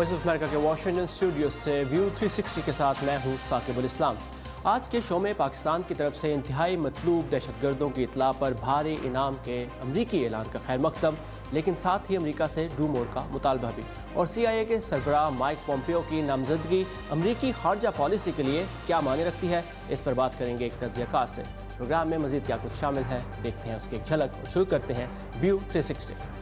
Voice of America के Washington studio से view 360 के साथ मैं हूं साकिबुल इस्लाम। आज के शो में पाकिस्तान की तरफ से इंतहाई मतलूब दहशतगर्दों की इतला पर भारी इनाम के अमरीकी ऐलान का खैर मकदम, लेकिन साथ ही अमरीका से डू मोर का मुतालबा भी। और CIA के सरबराह माइक पोम्पियो की नामजदगी अमरीकी खारजा पॉलिसी के लिए क्या मायने रखती है, इस पर बात करेंगे एक तज्ज़ियाकार से। प्रोग्राम में मज़ीद क्या कुछ शामिल है, देखते हैं उसकी एक झलक और शुरू करते हैं व्यू 360।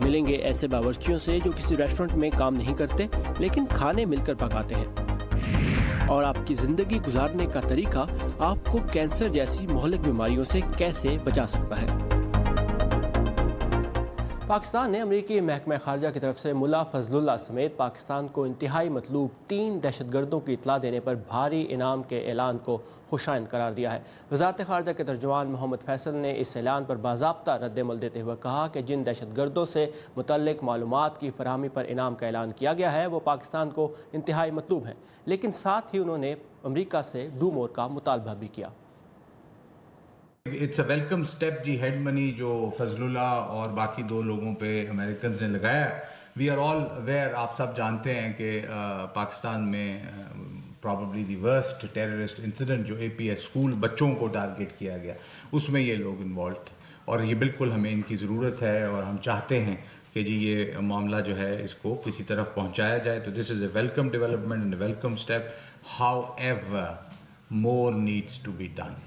मिलेंगे ऐसे बावर्चियों से जो किसी रेस्टोरेंट में काम नहीं करते लेकिन खाने मिलकर पकाते हैं, और आपकी ज़िंदगी गुजारने का तरीका आपको कैंसर जैसी मोहलिक बीमारियों से कैसे बचा सकता है। पाकिस्तान ने अमरीकी महकमा खारजा की तरफ से मुल्ला फजलुल्लाह समेत पाकिस्तान को इंतहाई मतलूब 3 दहशतगर्दों की इतला देने पर भारी इनाम के ऐलान को खुशाइंद करार दिया है। वज़ारत खारजा के तर्जुमान मोहम्मद फैसल ने इस ऐलान पर बाज़ाब्ता रद्द-ए-अमल देते हुए कहा कि जिन दहशतगर्दों से मुतल्लिक मालूमात की फराहमी पर इनाम का ऐलान किया गया है वो पाकिस्तान को इंतहाई मतलूब हैं, लेकिन साथ ही उन्होंने अमरीका से डू मोर का मुतालबा भी किया। इट्स अ वेलकम स्टेप जी, हेड मनी जो फजलुल्लाह और बाकी 2 लोगों पे अमेरिकन ने लगाया। वी आर ऑल अवेयर, आप सब जानते हैं कि पाकिस्तान में probably the worst terrorist incident जो APS स्कूल बच्चों को टारगेट किया गया, उसमें ये लोग इन्वॉल्व थे, और ये बिल्कुल हमें इनकी ज़रूरत है और हम चाहते हैं कि जी ये मामला जो है इसको किसी तरफ पहुँचाया जाए। तो this is a welcome development and a welcome step, however more needs to be done.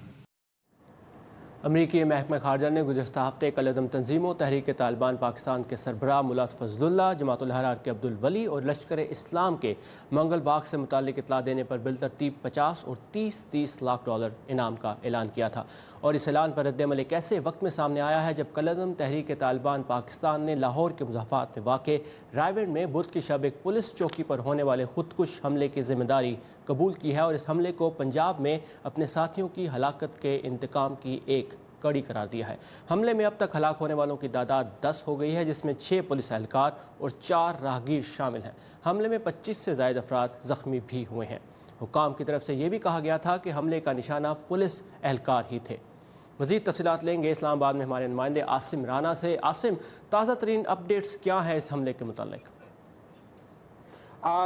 अमरीकी महकमा खारजा ने गुज़श्ता हफ्ते कलअदम तंजीमों तहरीक तालिबान पाकिस्तान के सरबराह मुल्ला फजलुल्लाह, जमातुल अहरार के अब्दुल वली और लश्कर इस्लाम के मंगल बाग से मुताल्लिक इतला देने पर बिलतरतीब 50 और 30 लाख डॉलर इनाम का ऐलान किया था। और इस ऐलान पर रद्द-ए-अमल एक ऐसे वक्त में सामने आया है जब कलअदम तहरीक तालिबान पाकिस्तान ने लाहौर के मुज़ाफ़ात में वाक़े रायविंड में बुध की शब एक पुलिस चौकी पर होने वाले खुदकुश हमले की जिम्मेदारी कबूल की है और इस हमले को पंजाब में अपने साथियों की हलाकत के इंतकाम की एक कड़ी करार दिया है। हमले में अब तक हलाक होने वालों की तादाद 10 हो गई है, जिसमें 6 पुलिस एहलकार और 4 राहगीर शामिल हैं। हमले में 25 से ज़ायद अफराद ज़ख्मी भी हुए हैं। हुकाम की तरफ से ये भी कहा गया था कि हमले का निशाना पुलिस एहलकार ही थे। मज़ीद तफसीलात लेंगे इस्लामाबाद में हमारे नुमाइंदे आसिम राना से। आसिम, ताज़ा तरीन अपडेट्स क्या हैं इस हमले के मुतालिक?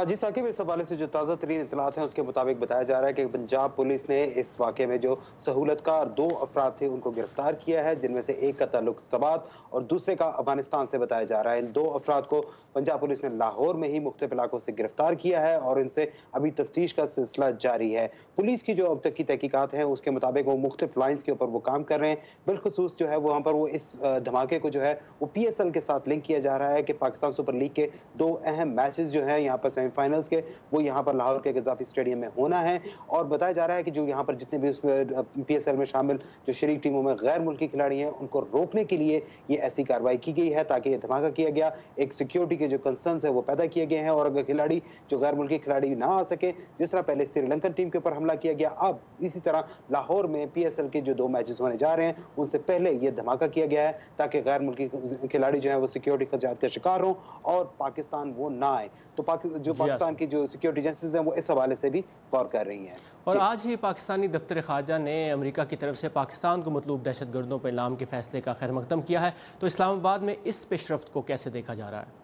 जी साकिब, इस हवाले से जो ताज़ा तरीन इतलात हैं उसके मुताबिक बताया जा रहा है कि पंजाब पुलिस ने इस वाक़े में जो सहूलतकार 2 अफराद थे उनको गिरफ्तार किया है, जिनमें से एक का ताल्लुक सवात और दूसरे का अफगानिस्तान से बताया जा रहा है। इन 2 अफराद को पंजाब पुलिस ने लाहौर में ही मुख्तलिफ इलाकों से गिरफ्तार किया है और इनसे अभी तफ्तीश का सिलसिला जारी है। पुलिस की जो अब तक की तहकीकात हैं उसके मुताबिक वो मुख्तलिफ लाइन्स के ऊपर वो काम कर रहे हैं। बिलखुसूस जो है वहाँ पर वो इस धमाके को जो है वो PSL के साथ लिंक किया जा रहा है कि पाकिस्तान सुपर लीग के 2 अहम मैचेस जो है यहाँ पर सेमीफाइनल्स के, वो यहाँ पर लाहौर के गजाफी स्टेडियम में होना है। और बताया जा रहा है कि जो यहाँ पर जितने भी उसमें PSL में शामिल जो शरीक टीमों में गैर मुल्की खिलाड़ी हैं उनको रोकने के लिए ये ऐसी कार्रवाई की गई है ताकि ये धमाका किया गया। एक सिक्योरिटी के जो कंसर्न्स है वो पैदा किए गए हैं और अगर खिलाड़ी जो गैर मुल्की खिलाड़ी ना आ सके, जिस तरह पहले श्रीलंकन टीम के ऊपर हमला किया गया, अब इसी तरह लाहौर में PSL के जो 2 मैचेस होने जा रहे हैं उनसे पहले ये धमाका किया गया है ताकि गैर मुल्की खिलाड़ी जो है वो सिक्योरिटी खदशात का शिकार हों और पाकिस्तान वो ना आए। तो पाकिस्तान की जो सिक्योरिटी एजेंसीज हैं वो इस हवाले से भी गौर कर रही हैं। और आज ही पाकिस्तानी दफ्तर खारजा ने अमेरिका की तरफ से पाकिस्तान को मतलूब दहशतगर्दों पर इनाम के फैसले का खैर मकदम किया है, तो इस्लामाबाद में इस पेशरफ्त को कैसे देखा जा रहा है?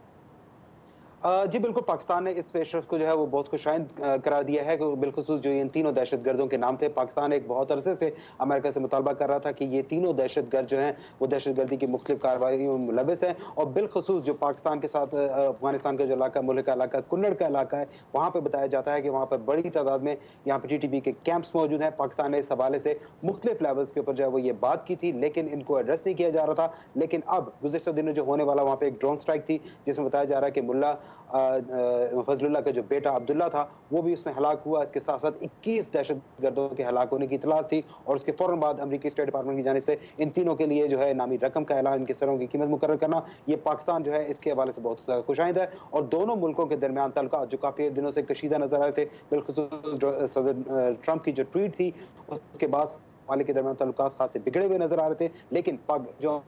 जी बिल्कुल, पाकिस्तान ने इस पेशरफ्त को जो है वो बहुत खुशाइंद करार दिया है। बिलखुसूस जो इन तीनों दहशतगर्दों के नाम थे, पाकिस्तान एक बहुत अरसे से अमेरिका से मुतालबा कर रहा था कि ये तीनों दहशतगर्द जो हैं वो दहशतगर्दी की मुख्तलिफ कार्रवाइयों में मुलविस हैं। और बिलखुसूस जो पाकिस्तान के साथ अफगानिस्तान का जो इलाका, मुल्क का इलाका, कुन्नड़ का इलाका है, वहाँ पर बताया जाता है कि वहाँ पर बड़ी तादाद में यहाँ पर TTP के कैंप्स मौजूद हैं। पाकिस्तान ने इस हवाले से मुख्तलिफ लेवल्स के ऊपर जो है वो ये बात की थी, लेकिन इनको एड्रेस नहीं किया जा रहा था। लेकिन अब गुज़िश्ता दिनों जो होने वाला वहाँ पर एक ड्रोन स्ट्राइक थी जिसमें बताया जा रहा है कि मुल्ला फजलुल्लाह का जो बेटा अब्दुल्ला था वो भी उसमें हलाक हुआ। इसके साथ साथ 21 दहशतगर्दों के हलाक होने की इतला थी और उसके फौरन बाद अमेरिकी स्टेट डिपार्टमेंट की जानिब से इन तीनों के लिए जो है इनामी रकम का ऐलान, इनके सरों की कीमत मुकर्रर करना, ये पाकिस्तान जो है इसके हवाले से बहुत ज़्यादा खुशाइंद है। और दोनों मुल्कों के दरमियान ताल्लुकात जो काफ़ी दिनों से कशीदा नजर आए थे, बिलखुसूस सदर ट्रंप की जो ट्वीट थी उसके बाद वाले के दरमियान ताल्लुकात खासे बिगड़े हुए नजर आ रहे थे, लेकिन जो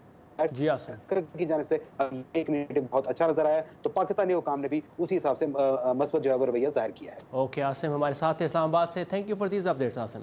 जी आसिम की जानिब से एक इनिशिएटिव बहुत अच्छा नजर आया, तो पाकिस्तानी हुकाम ने भी उसी हिसाब से मस्बत जो है वो रवैया जाहिर किया है। ओके आसिम हमारे साथ इस्लामाबाद से, thank you for these updates Asim.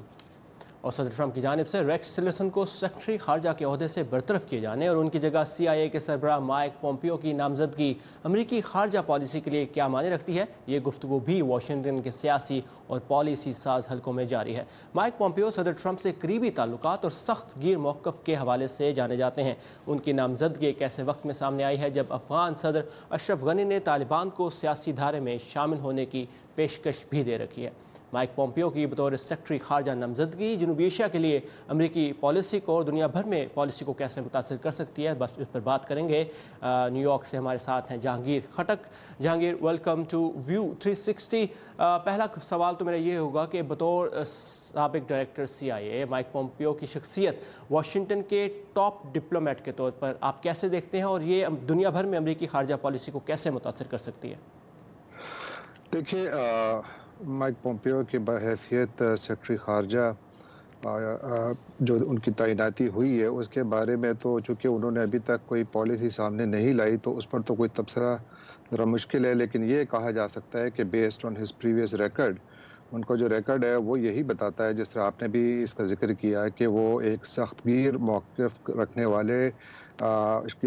اور صدر ٹرمپ کی جانب سے ریکس ٹلرسن کو سیکرٹری خارجہ کے عہدے سے برطرف کیے جانے اور ان کی جگہ CIA کے سربراہ مائک پومپیو کی نامزدگی امریکی خارجہ پالیسی کے لیے کیا معنی رکھتی ہے، یہ گفتگو بھی واشنگٹن کے سیاسی اور پالیسی ساز حلقوں میں جاری ہے۔ مائک پومپیو صدر ٹرمپ سے قریبی تعلقات اور سخت گیر موقف کے حوالے سے جانے جاتے ہیں۔ ان کی نامزدگی ایک ایسے وقت میں سامنے آئی ہے جب افغان صدر اشرف غنی نے طالبان کو سیاسی دھارے میں شامل ہونے کی پیشکش بھی دے رکھی ہے۔ مائک پومپیو کی بطور سیکرٹری خارجہ نامزدگی جنوبی ایشیا کے لیے امریکی پالیسی کو اور دنیا بھر میں پالیسی کو کیسے متاثر کر سکتی ہے، بس اس پر بات کریں گے۔ نیو یارک سے ہمارے ساتھ ہیں Jahangir Khattak. Jahangir, welcome to view 360۔ پہلا سوال تو میرا یہ ہوگا کہ بطور سابق ڈائریکٹر CIA مائک پومپیو کی شخصیت واشنگٹن کے ٹاپ ڈپلومیٹ کے طور پر آپ کیسے دیکھتے ہیں اور یہ دنیا بھر میں امریکی خارجہ پالیسی کو کیسے متاثر کر سکتی ہے؟ دیکھیے، مائک پومپیو کی بحیثیت سیکرٹری خارجہ جو ان کی تعیناتی ہوئی ہے اس کے بارے میں تو چونکہ انہوں نے ابھی تک کوئی پالیسی سامنے نہیں لائی تو اس پر تو کوئی تبصرہ ذرا مشکل ہے، لیکن یہ کہا جا سکتا ہے کہ based on his previous record, ان کا جو ریکارڈ ہے وہ یہی بتاتا ہے، جس طرح آپ نے بھی اس کا ذکر کیا کہ وہ ایک سخت گیر موقف رکھنے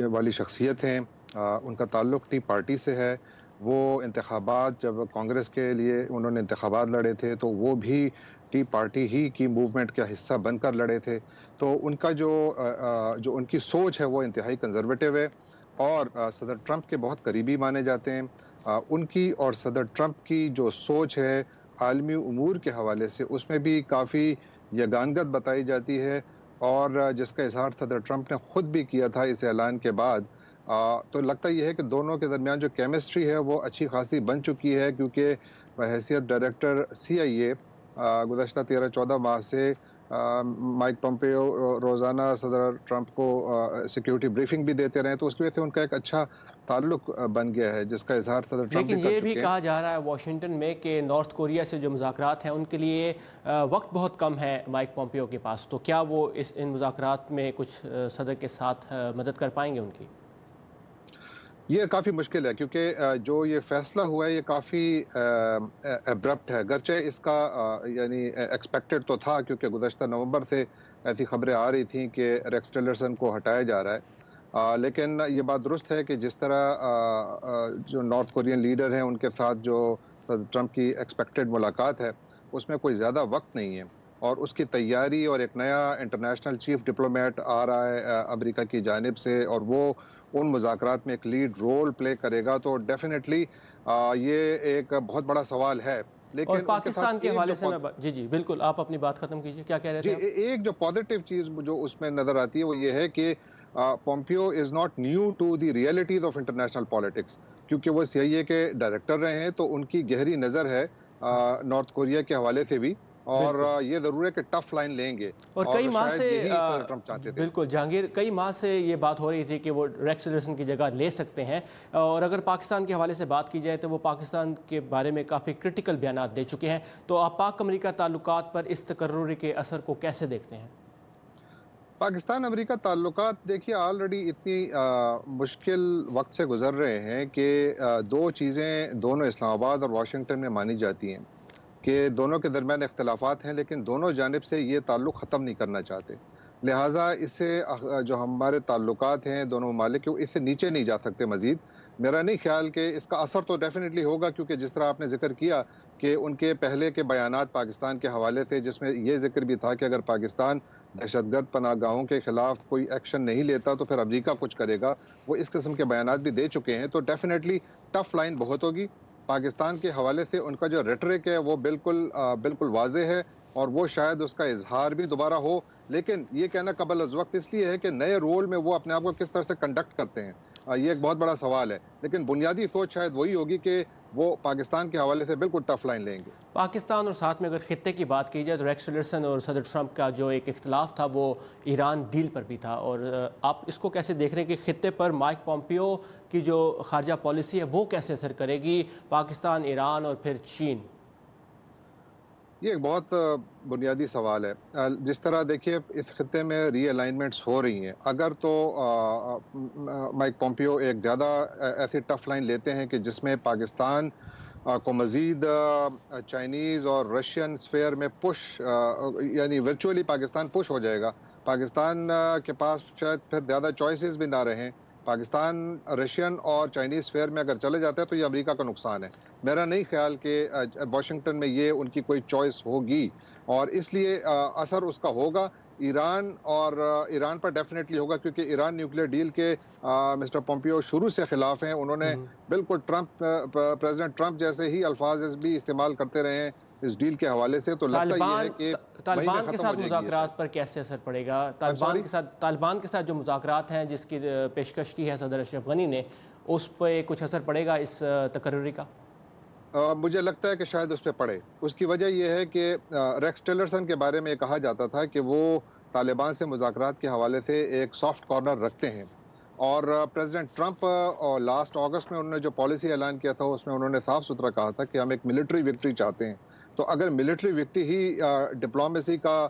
والی شخصیت ہیں۔ ان کا تعلق ٹی پارٹی سے ہے۔ وہ انتخابات جب کانگریس کے لیے انہوں نے انتخابات لڑے تھے تو وہ بھی ٹی پارٹی ہی کی موومنٹ کا حصہ بن کر لڑے تھے، تو ان کا جو ان کی سوچ ہے وہ انتہائی کنزرویٹو ہے اور صدر ٹرمپ کے بہت قریبی مانے جاتے ہیں۔ ان کی اور صدر ٹرمپ کی جو سوچ ہے عالمی امور کے حوالے سے اس میں بھی کافی یگانگت بتائی جاتی ہے، اور جس کا اظہار صدر ٹرمپ نے خود بھی کیا تھا اس اعلان کے بعد۔ تو لگتا یہ ہے کہ دونوں کے درمیان جو کیمسٹری ہے وہ اچھی خاصی بن چکی ہے، کیونکہ بحیثیت ڈائریکٹر CIA گزشتہ 13-14 ماہ سے مائک پومپیو روزانہ صدر ٹرمپ کو سیکیورٹی بریفنگ بھی دیتے رہے، تو اس کی وجہ سے ان کا ایک اچھا تعلق بن گیا ہے، جس کا اظہار صدر ٹرمپ بھی کر چکے ہیں۔ لیکن یہ بھی کہا جا رہا ہے واشنگٹن میں کہ نارتھ کوریا سے جو مذاکرات ہیں ان کے لیے وقت بہت کم ہے مائک پومپیو کے پاس، تو کیا وہ ان مذاکرات میں کچھ صدر کے ساتھ مدد کر پائیں گے ان کی؟ یہ کافی مشکل ہے، کیونکہ جو یہ فیصلہ ہوا ہے یہ کافی ابرپٹ ہے، اگرچہ اس کا یعنی ایکسپیکٹڈ تو تھا، کیونکہ گزشتہ نومبر سے ایسی خبریں آ رہی تھیں کہ ریکس ٹلرسن کو ہٹایا جا رہا ہے، لیکن یہ بات درست ہے کہ جس طرح جو نارتھ کورین لیڈر ہیں ان کے ساتھ جو ٹرمپ کی ایکسپیکٹڈ ملاقات ہے اس میں کوئی زیادہ وقت نہیں ہے، اور اس کی تیاری اور ایک نیا انٹرنیشنل چیف ڈپلومیٹ آ رہا ہے امریکہ کی جانب سے، اور وہ ان مذاکرات میں ایک لیڈ رول پلے کرے گا، تو ڈیفینیٹلی یہ ایک بہت بڑا سوال ہے۔ لیکن اور پاکستان کے حوالے سے جی بالکل، آپ اپنی بات ختم کیجئے، کیا کہہ رہے تھے؟ ایک جو پازیٹیو چیز جو اس میں نظر آتی ہے وہ یہ ہے کہ Pompeo is not new to the realities of international politics, کیونکہ وہ CIA کے ڈائریکٹر رہے ہیں، تو ان کی گہری نظر ہے نارتھ کوریا کے حوالے سے بھی، اور یہ ضرور ہے کہ ٹف لائن لیں گے، اور کئی ماہ سے ٹرمپ چاہتے تھے۔ بالکل جہانگیر، کئی ماہ سے یہ بات ہو رہی تھی کہ وہ ریکس ٹلرسن کی جگہ لے سکتے ہیں، اور اگر پاکستان کے حوالے سے بات کی جائے تو وہ پاکستان کے بارے میں کافی کرٹیکل بیانات دے چکے ہیں، تو آپ پاک امریکہ تعلقات پر اس تقرری کے اثر کو کیسے دیکھتے ہیں؟ پاکستان امریکہ تعلقات دیکھیے آلریڈی اتنی مشکل وقت سے گزر رہے ہیں کہ دو چیزیں دونوں اسلام آباد اور واشنگٹن میں مانی جاتی ہیں کہ دونوں کے درمیان اختلافات ہیں، لیکن دونوں جانب سے یہ تعلق ختم نہیں کرنا چاہتے، لہٰذا اس سے جو ہمارے تعلقات ہیں دونوں ممالک کے، اس سے نیچے نہیں جا سکتے مزید۔ میرا نہیں خیال کہ اس کا اثر تو ڈیفینیٹلی ہوگا، کیونکہ جس طرح آپ نے ذکر کیا کہ ان کے پہلے کے بیانات پاکستان کے حوالے سے، جس میں یہ ذکر بھی تھا کہ اگر پاکستان دہشت گرد پناہ گاہوں کے خلاف کوئی ایکشن نہیں لیتا تو پھر امریکہ کچھ کرے گا، وہ اس قسم کے بیانات بھی دے چکے ہیں، تو ڈیفینیٹلی ٹف لائن بہت ہوگی۔ پاکستان کے حوالے سے ان کا جو ریٹرک ہے وہ بالکل واضح ہے، اور وہ شاید اس کا اظہار بھی دوبارہ ہو، لیکن یہ کہنا قبل از وقت اس لیے ہے کہ نئے رول میں وہ اپنے آپ کو کس طرح سے کنڈکٹ کرتے ہیں، یہ ایک بہت بڑا سوال ہے، لیکن بنیادی سوچ شاید وہی ہوگی کہ وہ پاکستان کے حوالے سے بالکل ٹف لائن لیں گے۔ پاکستان اور ساتھ میں اگر خطے کی بات کی جائے تو ریکس ٹلرسن اور صدر ٹرمپ کا جو ایک اختلاف تھا وہ ایران ڈیل پر بھی تھا، اور آپ اس کو کیسے دیکھ رہے ہیں کہ خطے پر مائک پومپیو کی جو خارجہ پالیسی ہے وہ کیسے اثر کرے گی، پاکستان، ایران اور پھر چین؟ یہ ایک بہت بنیادی سوال ہے۔ جس طرح دیکھیے اس خطے میں ری الائنمنٹس ہو رہی ہیں، اگر تو مائک پومپیو ایک زیادہ ایسی ٹف لائن لیتے ہیں کہ جس میں پاکستان کو مزید چائنیز اور رشین سفیر میں پش یعنی ورچولی پاکستان پش ہو جائے گا. پاکستان کے پاس شاید پھر زیادہ چوائسز بھی نہ رہیں. پاکستان رشین اور چائنیز سفیر میں اگر چلے جاتے ہیں تو یہ امریکہ کا نقصان ہے. میرا نہیں خیال کہ واشنگٹن میں یہ ان کی کوئی چوائس ہوگی, اور اس لیے اثر اس کا ہوگا ایران, اور ایران پر ڈیفینیٹلی ہوگا, کیونکہ ایران نیوکلیئر ڈیل کے مسٹر پومپیو شروع سے خلاف ہیں. انہوں نے بالکل پریزیڈنٹ ٹرمپ جیسے ہی الفاظ بھی استعمال کرتے رہے ہیں اس ڈیل کے حوالے سے. تو لگتا یہ ہے کہ طالبان کے ساتھ مذاکرات پر کیسے اثر پڑے گا؟ طالبان کے ساتھ جو مذاکرات ہیں جس کی پیشکش کی ہے صدر اشرف غنی نے, اس پہ کچھ اثر پڑے گا اس تقرری کا؟ مجھے لگتا ہے کہ شاید اس پہ پڑے. اس کی وجہ یہ ہے کہ ریکس ٹیلرسن کے بارے میں کہا جاتا تھا کہ وہ طالبان سے مذاکرات کے حوالے سے ایک سافٹ کارنر رکھتے ہیں, اور پریزیڈنٹ ٹرمپ لاسٹ اگست میں انہوں نے جو پالیسی اعلان کیا تھا اس میں انہوں نے صاف ستھرا کہا تھا کہ ہم ایک ملٹری وکٹری چاہتے ہیں. تو اگر ملٹری وکٹری ہی ڈپلومیسی کا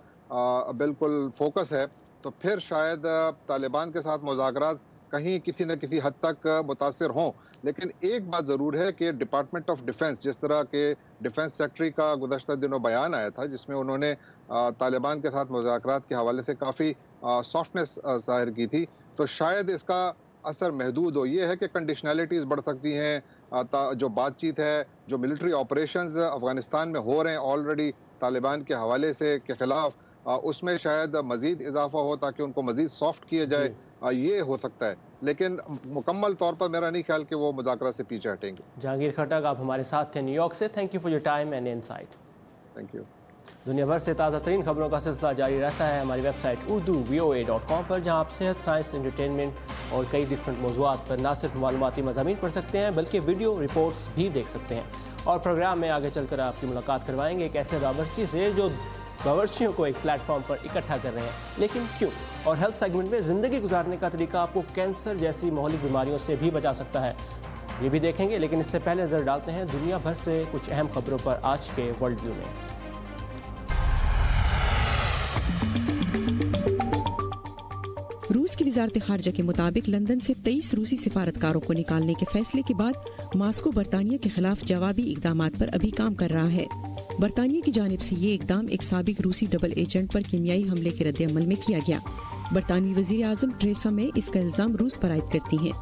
بالکل فوکس ہے تو پھر شاید طالبان کے ساتھ مذاکرات کہیں کسی نہ کسی حد تک متاثر ہوں. لیکن ایک بات ضرور ہے کہ ڈپارٹمنٹ آف ڈیفنس, جس طرح کے ڈیفنس سیکٹری کا گزشتہ دنوں بیان آیا تھا جس میں انہوں نے طالبان کے ساتھ مذاکرات کے حوالے سے کافی سافٹنس ظاہر کی تھی, تو شاید اس کا اثر محدود ہو. یہ ہے کہ کنڈیشنلٹیز بڑھ سکتی ہیں, جو بات چیت ہے, جو ملٹری آپریشنز افغانستان میں ہو رہے ہیں آلریڈی طالبان کے حوالے سے کے خلاف, اس میں شاید مزید اضافہ ہو تاکہ ان کو مزید سافٹ کیا جائے. یہ ہو سکتا ہے, لیکن مکمل طور پر میرا نہیں خیال کہ وہ مذاکرات سے پیچھے ہٹیں گے. جہانگیر کھٹک, آپ ہمارے ساتھ تھے نیو یارک سے. Thank you for your time and insight. Thank you. دنیا بھر سے تازہ ترین خبروں کا سلسلہ جاری رہتا ہے ہماری ویب سائٹ urdu.voa.com پر, جہاں آپ صحت, سائنس, انٹرٹینمنٹ اور کئی ڈفرینٹ موضوعات پر نہ صرف معلوماتی مضامین پڑھ سکتے ہیں بلکہ ویڈیو رپورٹس بھی دیکھ سکتے ہیں. اور پروگرام میں آگے چل کر آپ کی ملاقات کروائیں گے ایک ایسے باورچی سے جو باورچیوں کو ایک پلیٹ فارم پر اکٹھا کر رہے ہیں. لیکن کیوں؟ اور ہیلتھ سیگمنٹ میں زندگی گزارنے کا طریقہ آپ کو کینسر جیسی مہلک بیماریوں سے بھی بچا سکتا ہے, یہ بھی دیکھیں گے. لیکن اس سے پہلے نظر ڈالتے ہیں دنیا بھر سے کچھ اہم خبروں پر آج کے ورلڈ ویو میں. روس کی وزارت خارجہ کے مطابق لندن سے 23 روسی سفارتکاروں کو نکالنے کے فیصلے کے بعد ماسکو برطانیہ کے خلاف جوابی اقدامات پر ابھی کام کر رہا ہے. برطانیہ کی جانب سے یہ اقدام ایک سابق روسی ڈبل ایجنٹ پر کیمیائی حملے کے رد عمل میں کیا گیا. برطانوی وزیر اعظم ٹریسا مے اس کا الزام روس پر عائد کرتی ہیں.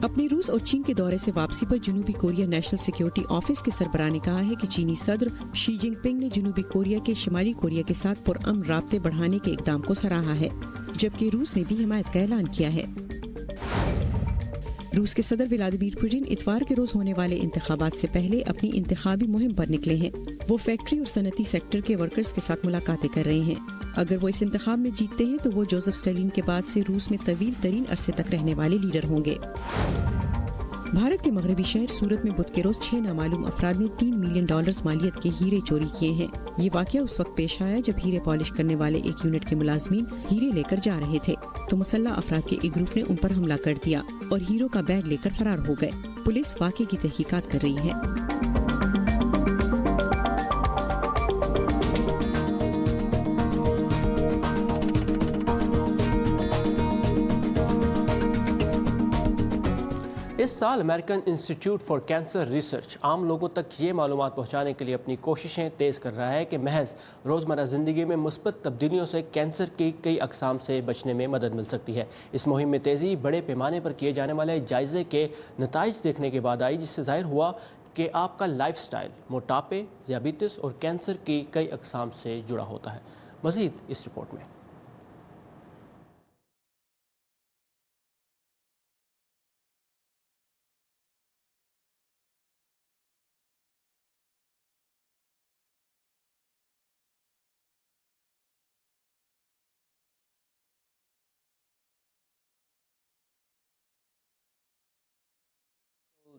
اپنے روس اور چین کے دورے سے واپسی پر جنوبی کوریا نیشنل سیکیورٹی آفس کے سربراہ نے کہا ہے کہ چینی صدر شی جن پنگ نے جنوبی کوریا کے شمالی کوریا کے ساتھ پرامن رابطے بڑھانے کے اقدام کو سراہا ہے, جبکہ روس نے بھی حمایت کا اعلان کیا ہے. روس کے صدر ولادیمیر پوٹن اتوار کے روز ہونے والے انتخابات سے پہلے اپنی انتخابی مہم پر نکلے ہیں. وہ فیکٹری اور صنعتی سیکٹر کے ورکرز کے ساتھ ملاقاتیں کر رہے ہیں. اگر وہ اس انتخاب میں جیتتے ہیں تو وہ جوزف اسٹالین کے بعد سے روس میں طویل ترین عرصے تک رہنے والے لیڈر ہوں گے. بھارت کے مغربی شہر سورت میں بدھ کے روز 6 نامعلوم افراد نے $3 ملین مالیت کے ہیرے چوری کیے ہیں. یہ واقعہ اس وقت پیش آیا جب ہیرے پالش کرنے والے ایک یونٹ کے ملازمین ہیرے لے کر جا رہے تھے تو مسلح افراد کے ایک گروپ نے ان پر حملہ کر دیا اور ہیروں کا بیگ لے کر فرار ہو گئے. پولیس واقعے کی تحقیقات کر رہی ہے. اس سال American institute for cancer research عام لوگوں تک یہ معلومات پہنچانے کے لیے اپنی کوششیں تیز کر رہا ہے کہ محض روزمرہ زندگی میں مثبت تبدیلیوں سے کینسر کی کئی اقسام سے بچنے میں مدد مل سکتی ہے. اس مہم میں تیزی بڑے پیمانے پر کیے جانے والے جائزے کے نتائج دیکھنے کے بعد آئی, جس سے ظاہر ہوا کہ آپ کا لائف سٹائل موٹاپے, ذیابیطس اور کینسر کی کئی اقسام سے جڑا ہوتا ہے. مزید اس رپورٹ میں.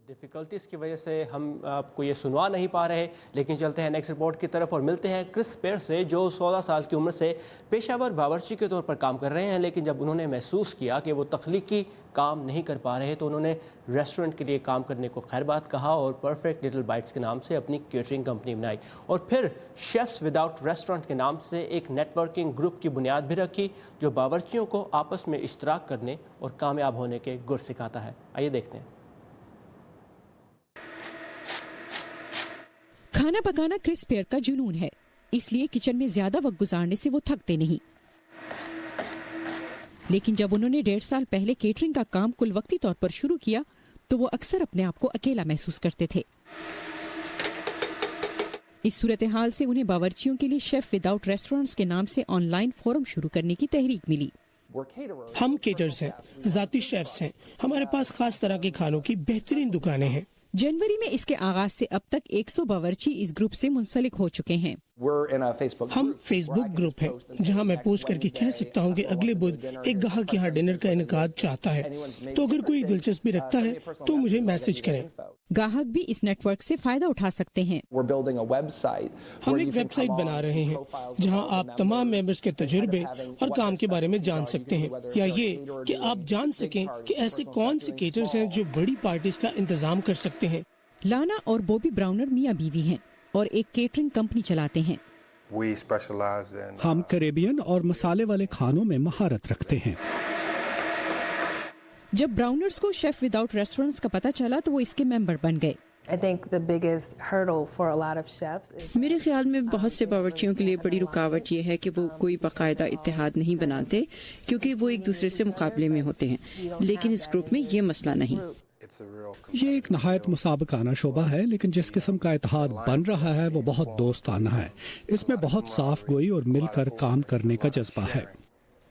ڈیفیکلٹیز کی وجہ سے ہم آپ کو یہ سنوا نہیں پا رہے, لیکن چلتے ہیں نیکسٹ رپورٹ کی طرف اور ملتے ہیں کرس پیر سے, جو 16 سال کی عمر سے پیشہ ور باورچی کے طور پر کام کر رہے ہیں. لیکن جب انہوں نے محسوس کیا کہ وہ تخلیقی کام نہیں کر پا رہے تو انہوں نے ریسٹورنٹ کے لیے کام کرنے کو خیر بات کہا اور پرفیکٹ لٹل بائٹس کے نام سے اپنی کیٹرنگ کمپنی بنائی اور پھر شیفس وداؤٹ ریسٹورنٹ کے نام سے ایک نیٹ ورکنگ گروپ کی بنیاد بھی رکھی جو باورچیوں کو آپس میں اشتراک کرنے اور کامیاب ہونے کے گر سکھاتا ہے. آئیے دیکھتے ہیں. खाना पकाना क्रिस पेयर का जुनून है, इसलिए किचन में ज्यादा वक्त गुजारने से वो थकते नहीं। लेकिन जब उन्होंने 1.5 साल पहले केटरिंग का काम कुल वक्ती तौर पर शुरू किया तो वो अक्सर अपने आप को अकेला महसूस करते थे। इस सूरत हाल से उन्हें बावर्चियों के लिए शेफ विदाउट रेस्टोरेंट्स के नाम से ऑनलाइन फोरम शुरू करने की तहरीक मिली। हम केटर्स हैं, जाती शेफ्स हैं, हमारे पास खास तरह के खानों की बेहतरीन दुकानें हैं। जनवरी में इसके आगाज से अब तक 100 बावर्ची इस ग्रुप से मुंसलिक हो चुके हैं। हम फेसबुक ग्रुप हैं जहां मैं पोस्ट करके कह सकता हूं कि अगले बुध एक गाहक यहाँ डिनर का इनकाद चाहता है, तो अगर कोई दिलचस्पी रखता है तो मुझे मैसेज करें। गाहक भी इस नेटवर्क से फायदा उठा सकते हैं। हम एक वेबसाइट बना रहे हैं जहां आप तमाम मेंबर्स के तजुर्बे और काम के बारे में जान सकते हैं, या ये कि आप जान सकें कि ऐसे कौन से केटर्स हैं जो बड़ी पार्टीज का इंतजाम कर सकते हैं। लाना और बॉबी ब्राउनर मियां बीवी हैं और एक केटरिंग कंपनी चलाते हैं। हम कैरेबियन और मसाले वाले खानों में महारत रखते हैं। जब ब्राउनर्स को शेफ विदाउट रेस्टोरेंट्स का पता चला तो वो इसके मेंबर बन गए। मेरे ख्याल में बहुत से बावर्चियों के लिए बड़ी रुकावट ये है कि वो कोई बाकायदा इत्तेहाद नहीं बनाते, क्योंकि वो एक दूसरे से मुकाबले में होते हैं। लेकिन इस ग्रुप में ये मसला नहीं। ये एक नहायत मुसाबकाना शोबा है, लेकिन जिस किस्म का इत्तेहाद बन रहा है वो बहुत दोस्ताना है। इसमें बहुत साफ गोई और मिलकर काम करने का जज्बा है।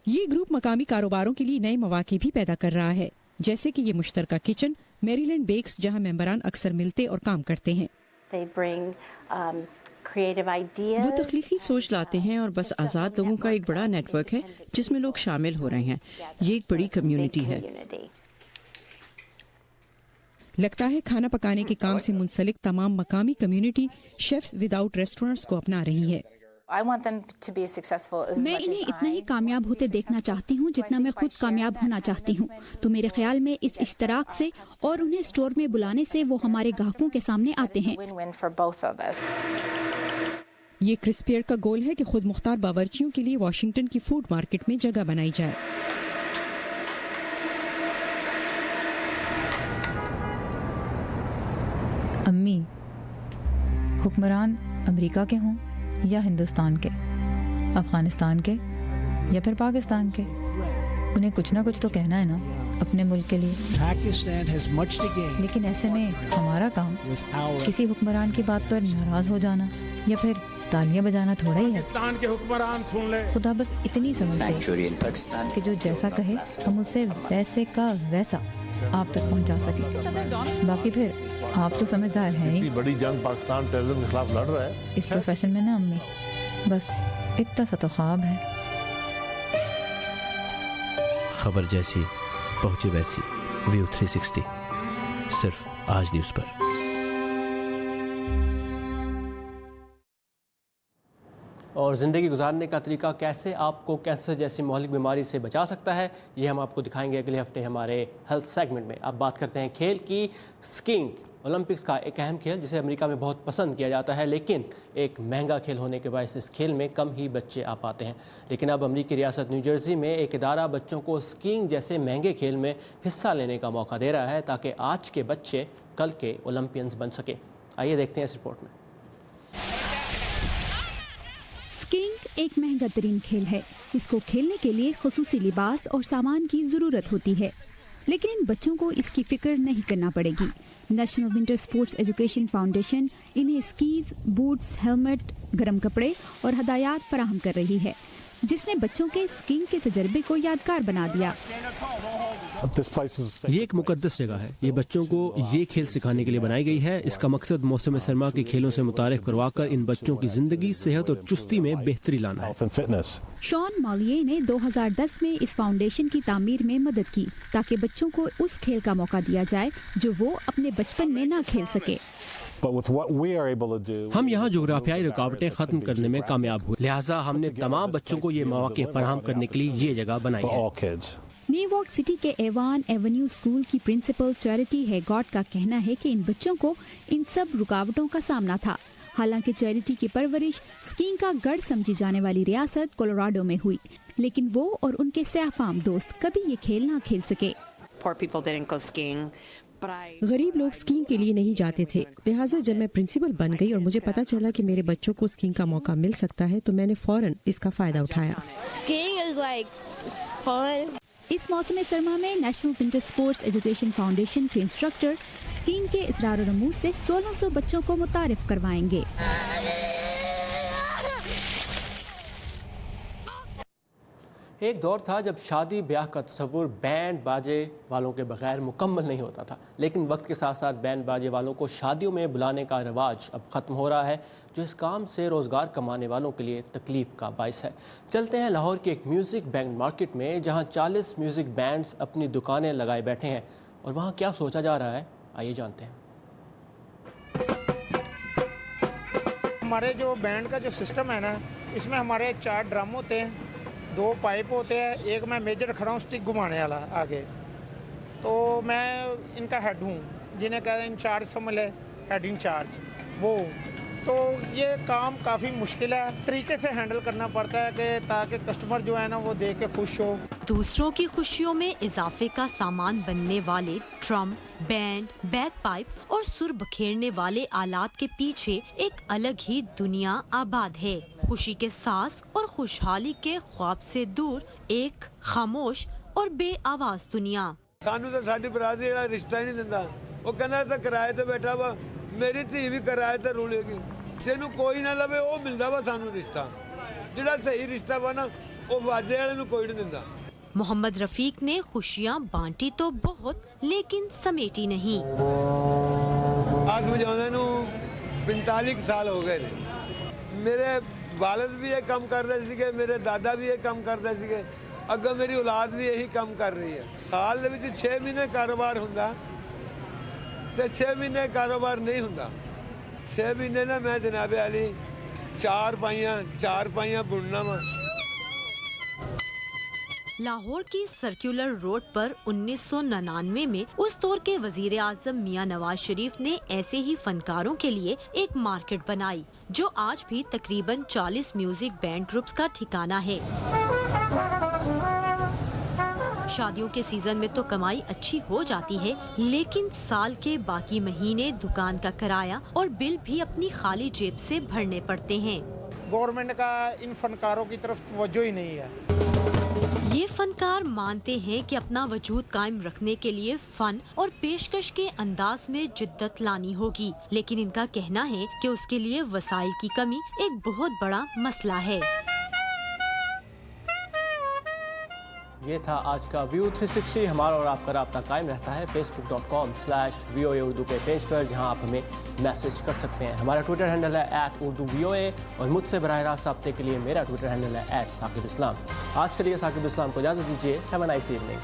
ये ग्रुप मकामी कारोबारों के लिए नए मौके भी पैदा कर रहा है, जैसे कि ये मुश्तरका किचन मैरीलैंड बेक्स, जहां मेंबरान अक्सर मिलते और काम करते हैं। वो तख्लीकी सोच लाते हैं और बस आज़ाद लोगों का एक बड़ा नेटवर्क है जिसमें लोग शामिल हो रहे हैं। ये एक बड़ी कम्युनिटी है। लगता है खाना पकाने के काम से मुंसलिक तमाम मकामी कम्युनिटी शेफ्स विदाउट रेस्टोरेंट्स को अपना रही है। मैं इन्हें इतना ही कामयाब होते देखना चाहती हूँ जितना मैं खुद कामयाब होना चाहती हूँ। तो मेरे ख्याल में इस इश्तराक से और उन्हें स्टोर में बुलाने से वो हमारे ग्राहकों के सामने आते हैं। ये क्रिस पेयर का गोल है कि खुद मुख्तार बावर्चियों के लिए वाशिंगटन की फूड मार्केट में जगह बनाई जाए। अम्मी, हुक्मरान अमेरिका के हों या हिंदुस्तान के, अफगानिस्तान के या फिर पाकिस्तान के, उन्हें कुछ ना कुछ तो कहना है ना अपने मुल्क के लिए। लेकिन ऐसे में हमारा काम किसी हुक्मरान की बात पर नाराज हो जाना या फिर तालियां बजाना थोड़ा ही है। पाकिस्तान के हुक्मरान सुन ले। खुदा बस इतनी समझ दे कि जो जैसा कहे हम उसे वैसे का वैसा आप तक पहुंचा सके। बाकी फिर आप तो समझदार हैं ही। बड़ी जंग पाकिस्तान टेररिज्म के खिलाफ लड़ रहा है। इस प्रोफेशन में ना अम्मी, बस इतना सा तो ख्वाब है। खबर जैसी पहुंचे वैसी, व्यू 360 सिर्फ आज न्यूज़ पर। और ज़िंदगी गुजारने का तरीका कैसे आपको कैंसर जैसी मौलिक बीमारी से बचा सकता है, ये हम आपको दिखाएंगे अगले हफ्ते हमारे हेल्थ सेगमेंट में। अब बात करते हैं खेल की। स्कीइंग ओलंपिक्स का एक अहम खेल जिसे अमेरिका में बहुत पसंद किया जाता है, लेकिन एक महंगा खेल होने के बायस इस खेल में कम ही बच्चे आ पाते हैं। लेकिन अब अमेरिकी रियासत न्यू जर्सी में एक इदारा बच्चों को स्कीइंग जैसे महंगे खेल में हिस्सा लेने का मौका दे रहा है ताकि आज के बच्चे कल के ओलंपियंस बन सके। आइए देखते हैं इस रिपोर्ट में। स्कीइंग एक महंगा तरीन खेल है। इसको खेलने के लिए खुसूसी लिबास और सामान की जरूरत होती है, लेकिन इन बच्चों को इसकी फिक्र नहीं करना पड़ेगी। National winter sports education foundation इन्हें स्कीज, बूट्स, हेलमेट, गर्म कपड़े और हदायत फराहम कर रही है, जिसने बच्चों के स्कीइंग के तजर्बे को यादगार बना दिया। ये एक मुकद्दस जगह है। ये बच्चों को ये खेल सिखाने के लिए बनाई गई है। इसका मकसद मौसम सरमा के खेलों से मुतारिफ करवाकर इन बच्चों की जिंदगी, सेहत और चुस्ती में बेहतरी लाना है। शॉन मॉलिये ने 2010 में इस फाउंडेशन की तामीर में मदद की ताकि बच्चों को उस खेल का मौका दिया जाए जो वो अपने बचपन में ना खेल सके। हम यहाँ जोग्राफियाई रुकावटें खत्म करने में कामयाब हुए, लिहाजा हमने तमाम बच्चों को ये मौके फराहम करने के लिए ये जगह बनाई है। न्यूयॉर्क सिटी के एवान एवेन्यू स्कूल की प्रिंसिपल चैरिटी हैगॉट का कहना है कि इन बच्चों को इन सब रुकावटों का सामना था। हालांकि चैरिटी की परवरिश स्कीइंग का गढ़ समझी जाने वाली रियासत कोलोराडो में हुई, लेकिन वो और उनके सयाफाम दोस्त कभी ये खेल ना खेल सके। गरीब लोग स्कीइंग के लिए नहीं जाते थे, लिहाजा जब मैं प्रिंसिपल बन गई और मुझे पता चला कि मेरे बच्चों को स्कीइंग का मौका मिल सकता है तो मैंने फौरन इसका फायदा उठाया। इस मौसम सरमा में national winter sports education foundation के इंस्ट्रक्टर स्कीइंग के इसरार और रमूज से 1600 बच्चों को मुतारिफ करवाएंगे। एक दौर था जब शादी ब्याह का तस्वुर बैंड बाजे वालों के बगैर मुकम्मल नहीं होता था, लेकिन वक्त के साथ साथ बैंड बाजे वालों को शादियों में बुलाने का रिवाज अब ख़त्म हो रहा है, जो इस काम से रोज़गार कमाने वालों के लिए तकलीफ़ का बायस है। चलते हैं लाहौर की एक म्यूज़िक बैंड मार्केट में, जहां 40 म्यूज़िक बैंड्स अपनी दुकानें लगाए बैठे हैं और वहां क्या सोचा जा रहा है, आइए जानते हैं। हमारे जो बैंड का जो सिस्टम है ना, इसमें हमारे 4 ड्रम होते हैं, 2 पाइप होते हैं, एक मैं मेजर खड़ा हूँ स्टिक घुमाने वाला आगे, तो मैं इनका हेड हूँ, जिन्हें कहते हैं इंचार्ज समझ ले, हेड इंचार्ज वो। तो ये काम काफ़ी मुश्किल है, तरीके से हैंडल करना पड़ता है कि ताकि कस्टमर जो है ना वो देख के खुश हो। दूसरों की खुशियों में इजाफे का सामान बनने वाले ड्रम, बैंड, बैक पाइप और सुर बखेरने वाले आलात के पीछे एक अलग ही दुनिया आबाद है। खुशी के सांस और खुशहाली के ख्वाब से दूर एक खामोश और बेआवाज दुनिया। सानू तो साडी बरादरी वाला रिश्ता ही नहीं दिंदा, वो कहना तो किराए ते बैठा वा, मेरी धी भी किराए ते रुलेगी, जेनू कोई ना लवे वो मिलदा वा सानू रिश्ता, जिहड़ा सही रिश्ता वा ना वो वादे वाले नू कोई नहीं दिंदा। मोहम्मद रफीक ने खुशियाँ बांटी तो बहुत, लेकिन समेटी नहीं। आज बजाने नू 45 साल हो गए ने, मेरे वालिद भी ये काम करते सीगे, मेरे दादा भी ये काम करते सीगे, अगर मेरी औलाद भी यही काम कर रही है। साल दे विच 6 महीने कारोबार हुंदा ते 6 महीने कारोबार नहीं हुंदा। 6 महीने ना मैं जनाबे अली 4 पाइयां बुनना वा। लाहौर की सर्कुलर रोड पर 1999 में उस दौर के वजीर आजम मियां नवाज शरीफ ने ऐसे ही फनकारों के लिए एक मार्केट बनाई, जो आज भी तकरीबन 40 म्यूजिक बैंड ग्रुप्स का ठिकाना है। शादियों के सीजन में तो कमाई अच्छी हो जाती है, लेकिन साल के बाकी महीने दुकान का किराया और बिल भी अपनी खाली जेब से भरने पड़ते हैं। गवर्नमेंट का इन फनकारों की तरफ तवज्जो ही नहीं है। ये फनकार मानते हैं कि अपना वजूद कायम रखने के लिए फन और पेशकश के अंदाज में जिद्दत लानी होगी, लेकिन इनका कहना है कि उसके लिए वसाइल की कमी एक बहुत बड़ा मसला है। ये था आज का व्यू 360। हमारा और आपका राब्ता कायम रहता है facebook.com/VOA उर्दू के पेज पर, जहां आप हमें मैसेज कर सकते हैं। हमारा ट्विटर हैंडल है @urduvoa और मुझसे बराह रास्त रब्ते के लिए मेरा ट्विटर हैंडल है @साकिब इस्लाम। आज के लिए साकिब इस्लाम को इजाज़त दीजिए। Have a nice evening.